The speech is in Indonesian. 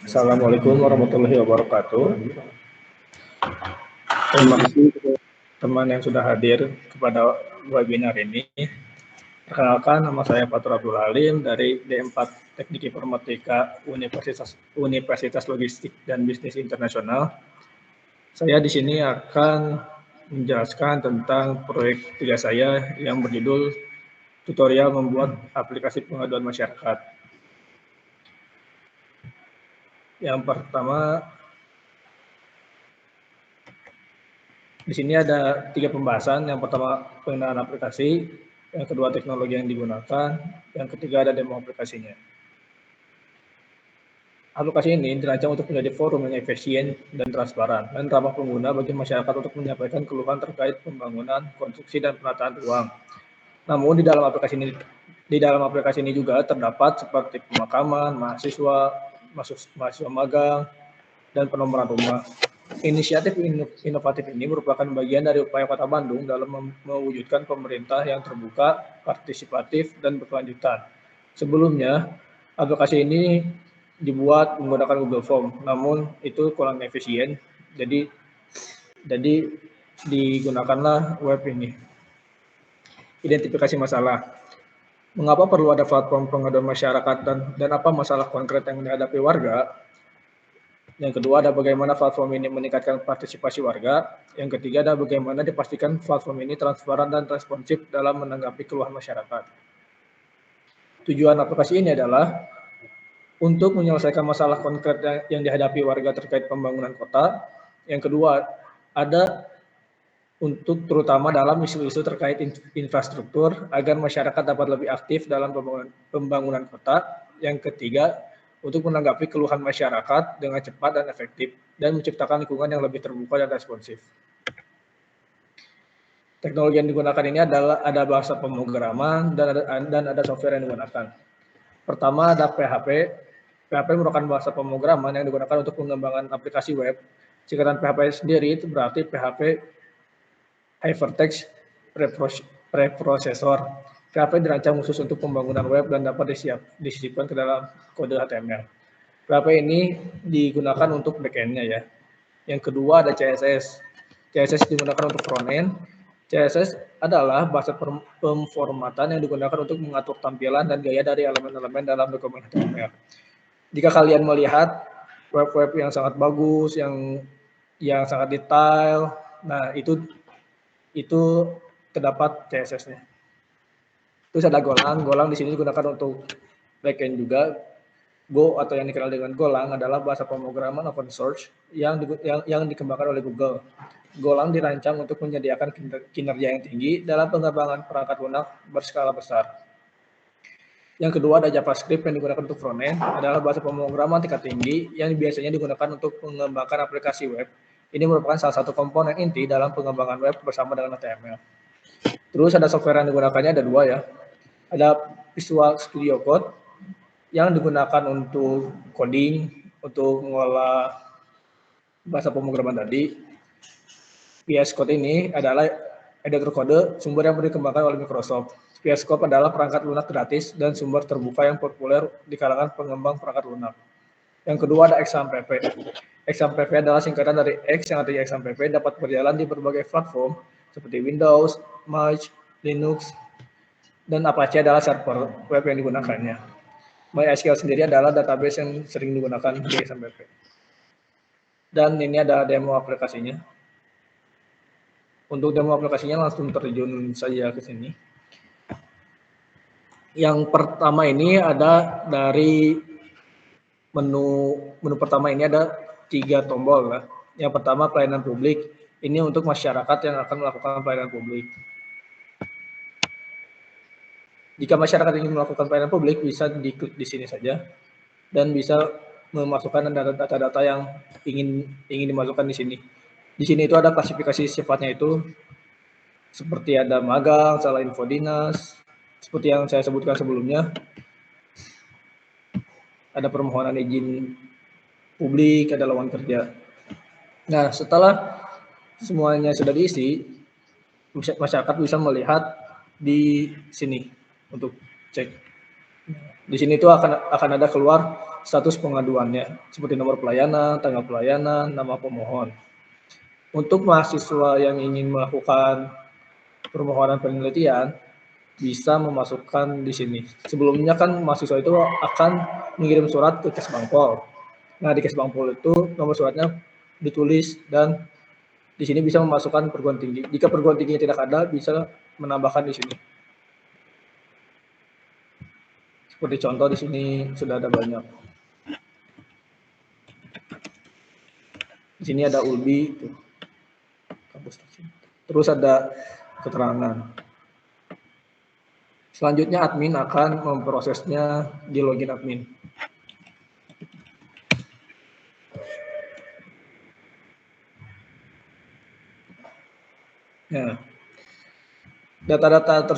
Assalamualaikum warahmatullahi wabarakatuh. Terima kasih teman yang sudah hadir kepada webinar ini. Perkenalkan, nama saya Fatur Abdul Halim dari D4 Teknik Informatika Universitas Logistik dan Bisnis Internasional. Saya di sini akan menjelaskan tentang proyek 3 saya yang berjudul tutorial membuat aplikasi pengaduan masyarakat. Yang pertama, di sini ada 3 pembahasan. Yang pertama, penggunaan aplikasi. Yang kedua, teknologi yang digunakan. Yang ketiga, ada demo aplikasinya. Aplikasi ini dirancang untuk menjadi forum yang efisien dan transparan dan ramah pengguna bagi masyarakat untuk menyampaikan keluhan terkait pembangunan, konstruksi, dan penataan ruang. Namun di dalam aplikasi ini juga terdapat seperti pemakaman, mahasiswa magang, dan penomoran rumah. Inisiatif inovatif ini merupakan bagian dari upaya Kota Bandung dalam mewujudkan pemerintah yang terbuka, partisipatif, dan berkelanjutan. Sebelumnya, aplikasi ini dibuat menggunakan Google Form, namun itu kurang efisien, jadi digunakanlah web ini. Identifikasi masalah. Mengapa perlu ada platform pengaduan masyarakat dan apa masalah konkret yang dihadapi warga? Yang kedua, ada bagaimana platform ini meningkatkan partisipasi warga. Yang ketiga, ada bagaimana dipastikan platform ini transparan dan responsif dalam menanggapi keluhan masyarakat. Tujuan aplikasi ini adalah untuk menyelesaikan masalah konkret yang dihadapi warga terkait pembangunan kota. Yang kedua, ada untuk terutama dalam isu-isu terkait infrastruktur agar masyarakat dapat lebih aktif dalam pembangunan kota. Yang ketiga, untuk menanggapi keluhan masyarakat dengan cepat dan efektif dan menciptakan lingkungan yang lebih terbuka dan responsif. Teknologi yang digunakan ini ada bahasa pemrograman dan ada software yang digunakan. Pertama, ada PHP. PHP merupakan bahasa pemrograman yang digunakan untuk pengembangan aplikasi web. Singkatan PHP sendiri itu berarti PHP Hypertext Preprocessor. PHP dirancang khusus untuk pembangunan web dan dapat disisipkan ke dalam kode HTML. PHP ini digunakan untuk backend-nya ya. Yang kedua ada CSS. CSS digunakan untuk front-end. CSS adalah bahasa pemformatan yang digunakan untuk mengatur tampilan dan gaya dari elemen-elemen dalam dokumen HTML. Jika kalian melihat web-web yang sangat bagus, yang sangat detail, nah itu terdapat CSS-nya. Terus ada Golang. Golang di sini digunakan untuk backend juga. Go atau yang dikenal dengan Golang adalah bahasa pemrograman open source yang dikembangkan oleh Google. Golang dirancang untuk menyediakan kinerja yang tinggi dalam pengembangan perangkat lunak berskala besar. Yang kedua ada JavaScript yang digunakan untuk front-end, adalah bahasa pemrograman tingkat tinggi yang biasanya digunakan untuk mengembangkan aplikasi web. Ini merupakan salah satu komponen inti dalam pengembangan web bersama dengan HTML. Terus ada software yang digunakannya ada 2 ya. Ada Visual Studio Code yang digunakan untuk coding, untuk mengolah bahasa pemrograman tadi. VS Code ini adalah editor kode sumber yang dikembangkan oleh Microsoft. VS Code adalah perangkat lunak gratis dan sumber terbuka yang populer di kalangan pengembang perangkat lunak. Yang kedua ada XAMPP. XAMPP adalah singkatan dari X yang artinya XAMPP dapat berjalan di berbagai platform seperti Windows, Mac, Linux, dan Apache adalah server web yang digunakannya. MySQL sendiri adalah database yang sering digunakan di XAMPP. Dan ini ada demo aplikasinya. Untuk demo aplikasinya langsung terjun saja ke sini. Yang pertama ini ada dari menu pertama ini ada 3 tombol lah. Yang pertama pelayanan publik. Ini untuk masyarakat yang akan melakukan pelayanan publik. Jika masyarakat ingin melakukan pelayanan publik bisa diklik di sini saja dan bisa memasukkan data-data yang ingin dimasukkan di sini. Di sini itu ada klasifikasi sifatnya itu seperti ada magang, salah info dinas, seperti yang saya sebutkan sebelumnya. Ada permohonan izin publik, ada lowongan kerja. Nah, setelah semuanya sudah diisi, masyarakat bisa melihat di sini. untuk cek. Di sini tuh akan ada keluar status pengaduannya, seperti nomor pelayanan, tanggal pelayanan, nama pemohon. Untuk mahasiswa yang ingin melakukan permohonan penelitian, bisa memasukkan di sini. Sebelumnya kan mahasiswa itu akan mengirim surat ke Kesbangpol. Nah, di Kesbangpol itu nomor suratnya ditulis dan di sini bisa memasukkan perguruan tinggi. Jika perguruan tingginya tidak ada, bisa menambahkan di sini. Seperti contoh di sini sudah ada banyak. Di sini ada ULBI, terus ada keterangan. Selanjutnya admin akan memprosesnya di login admin. Nah, data-data tersebut